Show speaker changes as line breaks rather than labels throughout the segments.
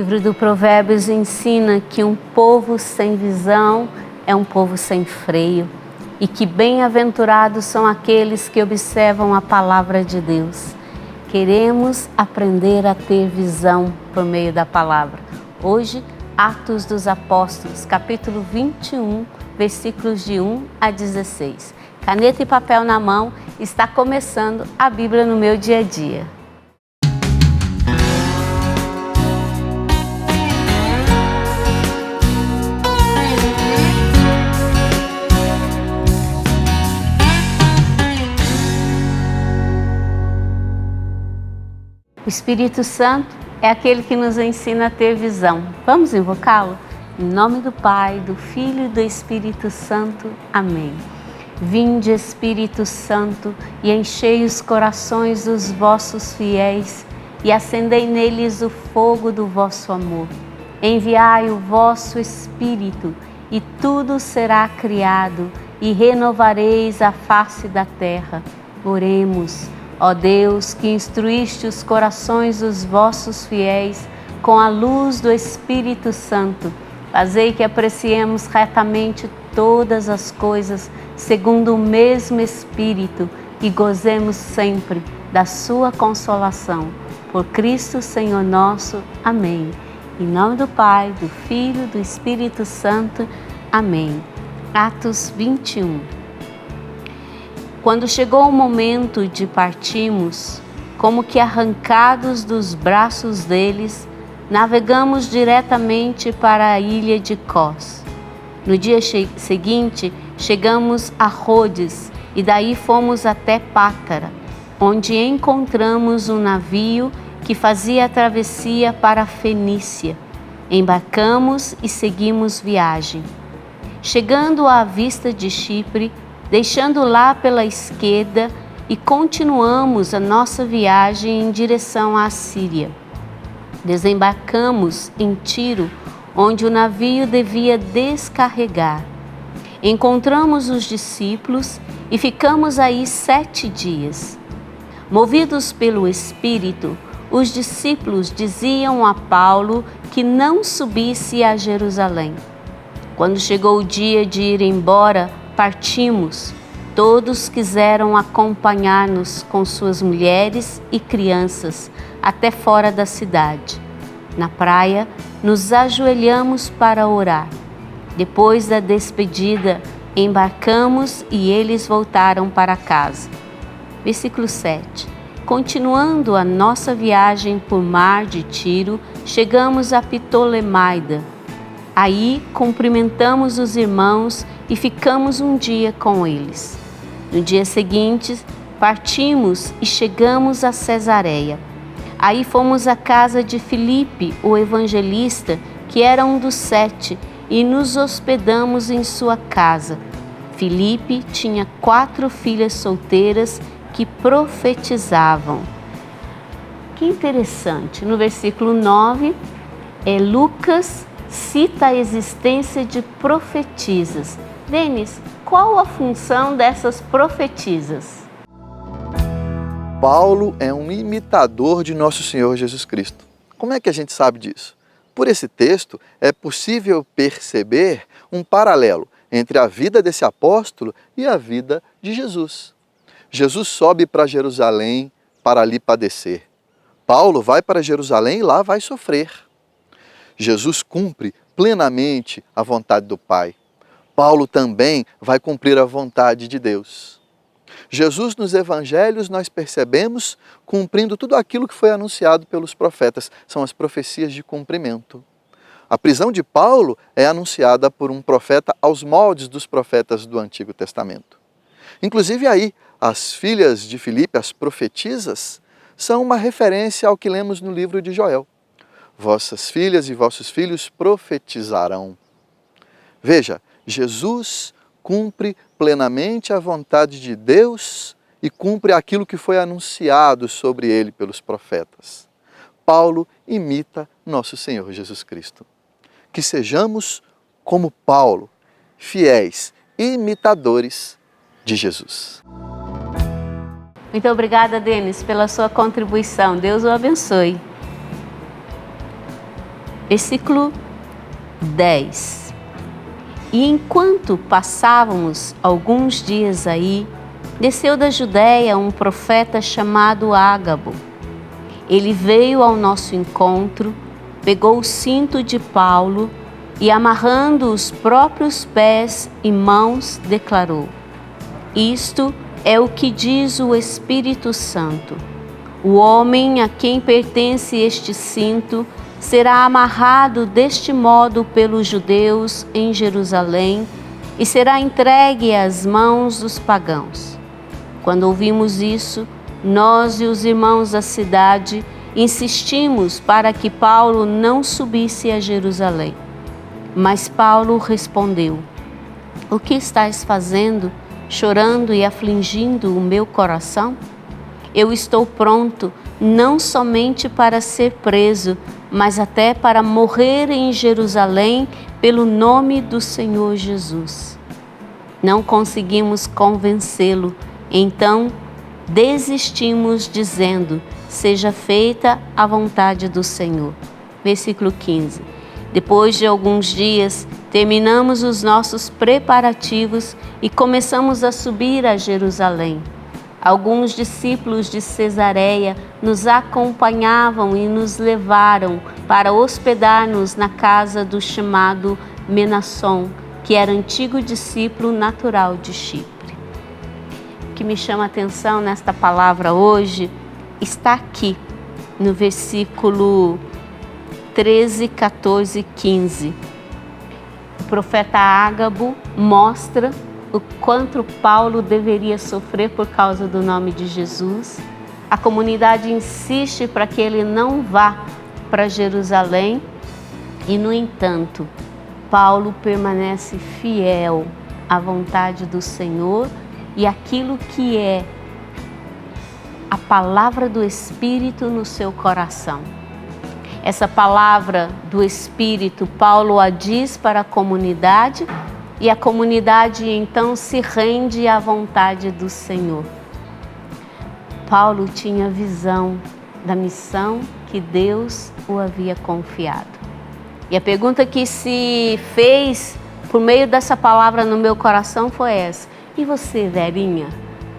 livro do Provérbios ensina que um povo sem visão é um povo sem freio e que bem-aventurados são aqueles que observam a palavra de Deus. Queremos aprender a ter visão por meio da palavra. Hoje, Atos dos Apóstolos, capítulo 21, versículos de 1 a 16. Caneta e papel na mão, está começando a Bíblia no meu dia a dia. O Espírito Santo é aquele que nos ensina a ter visão. Vamos invocá-lo? Em nome do Pai, do Filho e do Espírito Santo. Amém. Vinde, Espírito Santo, e enchei os corações dos vossos fiéis e acendei neles o fogo do vosso amor. Enviai o vosso Espírito e tudo será criado e renovareis a face da terra. Oremos. Ó Deus, que instruíste os corações dos vossos fiéis com a luz do Espírito Santo, fazei que apreciemos retamente todas as coisas segundo o mesmo Espírito e gozemos sempre da sua consolação. Por Cristo Senhor nosso. Amém. Em nome do Pai, do Filho e do Espírito Santo. Amém. Atos 21. Quando chegou o momento de partirmos, como que arrancados dos braços deles, navegamos diretamente para a ilha de Cós. No dia seguinte, chegamos a Rhodes e daí fomos até Pátara, onde encontramos um navio que fazia a travessia para a Fenícia. Embarcamos e seguimos viagem. Chegando à vista de Chipre, deixando lá pela esquerda e continuamos a nossa viagem em direção à Síria. Desembarcamos em Tiro, onde o navio devia descarregar. Encontramos os discípulos e ficamos aí 7 dias. Movidos pelo Espírito, os discípulos diziam a Paulo que não subisse a Jerusalém. Quando chegou o dia de ir embora, partimos. Todos quiseram acompanhar-nos com suas mulheres e crianças até fora da cidade. Na praia, nos ajoelhamos para orar. Depois da despedida, embarcamos e eles voltaram para casa. Versículo 7. Continuando a nossa viagem por mar de Tiro, chegamos a Ptolemaida. Aí cumprimentamos os irmãos e ficamos um dia com eles. No dia seguinte, partimos e chegamos a Cesareia. Aí fomos à casa de Filipe, o evangelista, que era um dos 7, e nos hospedamos em sua casa. Filipe tinha 4 filhas solteiras que profetizavam. Que interessante, no versículo 9, Lucas cita a existência de profetisas. Denis, qual a função dessas profetisas?
Paulo é um imitador de nosso Senhor Jesus Cristo. Como é que a gente sabe disso? Por esse texto, é possível perceber um paralelo entre a vida desse apóstolo e a vida de Jesus. Jesus sobe para Jerusalém para ali padecer. Paulo vai para Jerusalém e lá vai sofrer. Jesus cumpre plenamente a vontade do Pai. Paulo também vai cumprir a vontade de Deus. Jesus nos evangelhos nós percebemos cumprindo tudo aquilo que foi anunciado pelos profetas. São as profecias de cumprimento. A prisão de Paulo é anunciada por um profeta aos moldes dos profetas do Antigo Testamento. Inclusive aí, as filhas de Filipe, as profetisas, são uma referência ao que lemos no livro de Joel. Vossas filhas e vossos filhos profetizarão. Veja, Jesus cumpre plenamente a vontade de Deus e cumpre aquilo que foi anunciado sobre ele pelos profetas. Paulo imita nosso Senhor Jesus Cristo. Que sejamos como Paulo, fiéis imitadores de Jesus.
Muito obrigada, Denis, pela sua contribuição. Deus o abençoe. Versículo 10. E enquanto passávamos alguns dias aí, desceu da Judéia um profeta chamado Ágabo. Ele veio ao nosso encontro, pegou o cinto de Paulo e, amarrando os próprios pés e mãos, declarou: Isto é o que diz o Espírito Santo. O homem a quem pertence este cinto será amarrado deste modo pelos judeus em Jerusalém e será entregue às mãos dos pagãos. Quando ouvimos isso, nós e os irmãos da cidade insistimos para que Paulo não subisse a Jerusalém. Mas Paulo respondeu: O que estás fazendo, chorando e afligindo o meu coração? Eu estou pronto não somente para ser preso, mas até para morrer em Jerusalém pelo nome do Senhor Jesus. Não conseguimos convencê-lo, então desistimos dizendo: Seja feita a vontade do Senhor. Versículo 15. Depois de alguns dias, terminamos os nossos preparativos e começamos a subir a Jerusalém. Alguns discípulos de Cesareia nos acompanhavam e nos levaram para hospedar-nos na casa do chamado Menasson, que era antigo discípulo natural de Chipre. O que me chama a atenção nesta palavra hoje está aqui, no versículo 13, 14 e 15. O profeta Ágabo mostra o quanto Paulo deveria sofrer por causa do nome de Jesus. A comunidade insiste para que ele não vá para Jerusalém e, no entanto, Paulo permanece fiel à vontade do Senhor e aquilo que é a palavra do Espírito no seu coração. Essa palavra do Espírito, Paulo a diz para a comunidade e a comunidade então se rende à vontade do Senhor. Paulo tinha visão da missão que Deus o havia confiado. E a pergunta que se fez por meio dessa palavra no meu coração foi essa: e você, velhinha?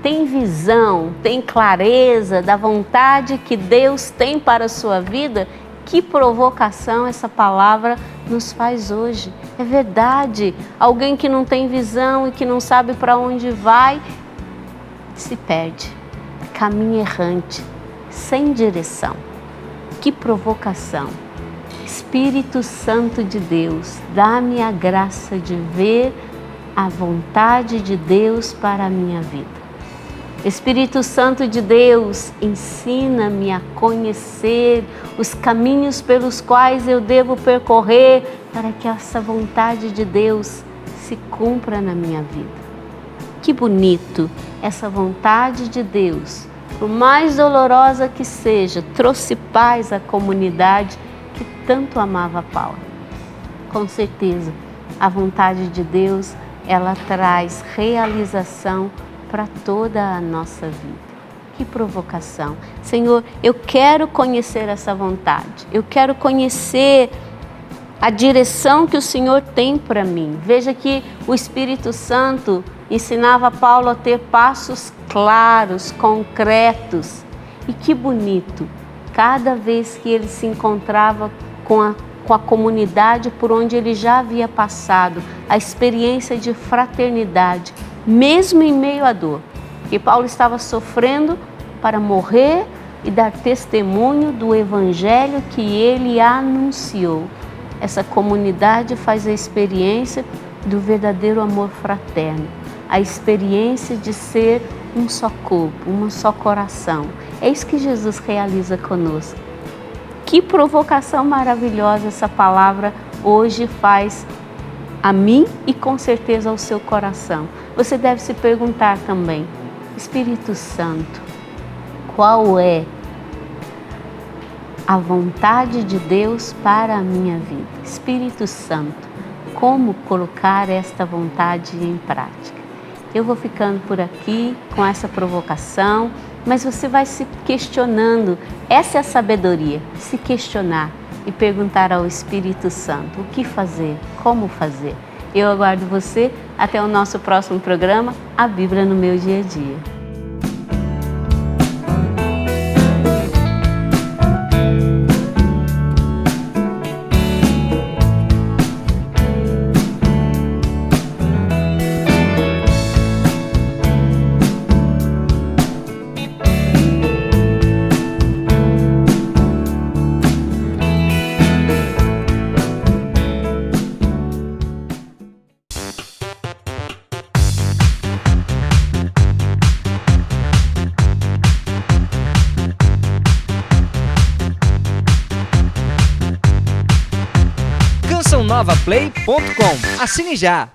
Tem visão, tem clareza da vontade que Deus tem para a sua vida? Que provocação essa palavra nos faz hoje. É verdade, alguém que não tem visão e que não sabe para onde vai, se perde, caminha errante, sem direção. Que provocação. Espírito Santo de Deus, dá-me a graça de ver a vontade de Deus para a minha vida. Espírito Santo de Deus, ensina-me a conhecer os caminhos pelos quais eu devo percorrer para que essa vontade de Deus se cumpra na minha vida. Que bonito! Essa vontade de Deus, por mais dolorosa que seja, trouxe paz à comunidade que tanto amava Paulo. Com certeza, a vontade de Deus, ela traz realização para toda a nossa vida. Que provocação. Senhor, eu quero conhecer essa vontade. Eu quero conhecer a direção que o Senhor tem para mim. Veja que o Espírito Santo ensinava Paulo a ter passos claros, concretos. E que bonito. Cada vez que ele se encontrava com a comunidade por onde ele já havia passado, a experiência de fraternidade, mesmo em meio à dor, que Paulo estava sofrendo para morrer e dar testemunho do evangelho que ele anunciou. Essa comunidade faz a experiência do verdadeiro amor fraterno, a experiência de ser um só corpo, um só coração. É isso que Jesus realiza conosco. Que provocação maravilhosa essa palavra hoje faz a mim e com certeza ao seu coração. Você deve se perguntar também: Espírito Santo, qual é a vontade de Deus para a minha vida? Espírito Santo, como colocar esta vontade em prática? Eu vou ficando por aqui com essa provocação, mas você vai se questionando. Essa é a sabedoria, se questionar. e perguntar ao Espírito Santo o que fazer, como fazer. Eu aguardo você até o nosso próximo programa, A Bíblia no Meu Dia a Dia.
CançãoNovaPlay.com. Assine já!